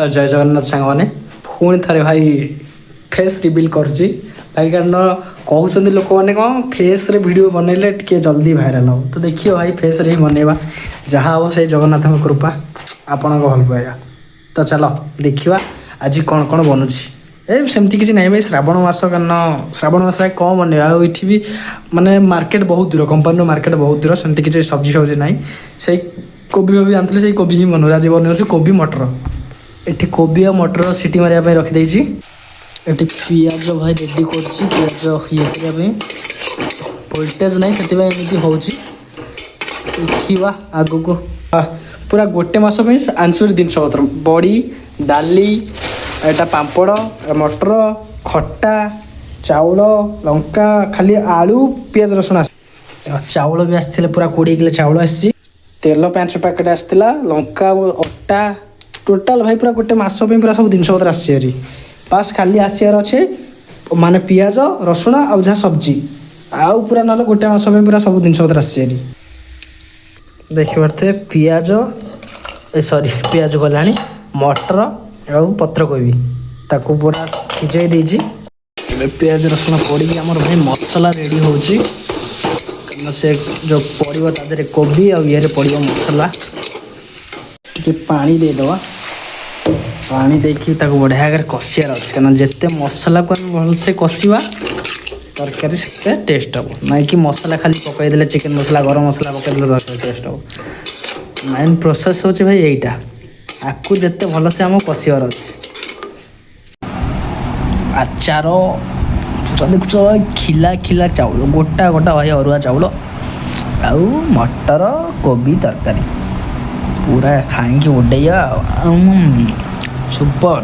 जय जगन्नाथ सांगने पुणी थे भाई फेस रिविल करुच्ची भाई कारण कहते लोक मैंने कौन फेस रे वीडियो बनइले टे जल्दी भाइराल हो तो देखिए भाई फेस रे ही बनइबा जहाँ हम से जगन्नाथ कृपा आपण भल पाइबा। तो चलो देखा आज कौन कौन बनूची ए सेमती किसी नहीं भाई श्रावण मास कारण श्रावण मास कौन बनइबा ये भी माने मार्केट बहुत दूर कंपानी मार्केट बहुत दूर सेमती किसी सब्जी फब्जी ना से कोबी फबी आनते से कोबी ही बनू आज बनऊ कोबी मटर एठी कोबी और मटर सीटी मारे रखी एठी पियाज भाई रेडी कर पियाज ये करने वोल्टेज नहीं से देखा आग को पूरा गोटे मस आंसुरी जिनस पत्र बड़ी डाली एटा पापड़ मटर खट्टा चाउल लंका खाली आलू पियाज रसुण चाउल भी आसते पूरा 20 किलो चाउल आसी तेल 5 पैकेट आसला लंका अटा टोटाल भाई पूरा गोटे मस पूरा सब जिनस पत्र आसी बास खाली आसार अच्छे माने पियाज रसुण आ जहाँ सब्जी आउ पूरा ना गोटे मस पूरा सब जिनस पत्र आसी देखिए पियाज सॉरी पियाज गला मटर आ पत्रकोबी ताकू पूरा सिझाई देजी पियाज रसुण पड़ी आमर भाई मसला रेडी होची से जो पड़ो तादे कोबी आ ये पड़ो मसला टे पानी देदेवा पानी देखी बढ़िया कषियार अच्छे कहना जिते मसला को भलसे कषा तरकारी से टेस्ट हम ना कि मसला खाली पकईदे चिकेन मसला गरम मसला पकईदे तरकारी टेस्ट हम मेन प्रोसेस हो भाई यहीटा आपको जिते भलसे आम कषियार अच्छे आचार देखुच खिला खिला चाउल गोटा गोटा भाई अरुआ चाउल आउ मटर कोबी तरकारी पूरा खाएंगे उड़ैया सुपर।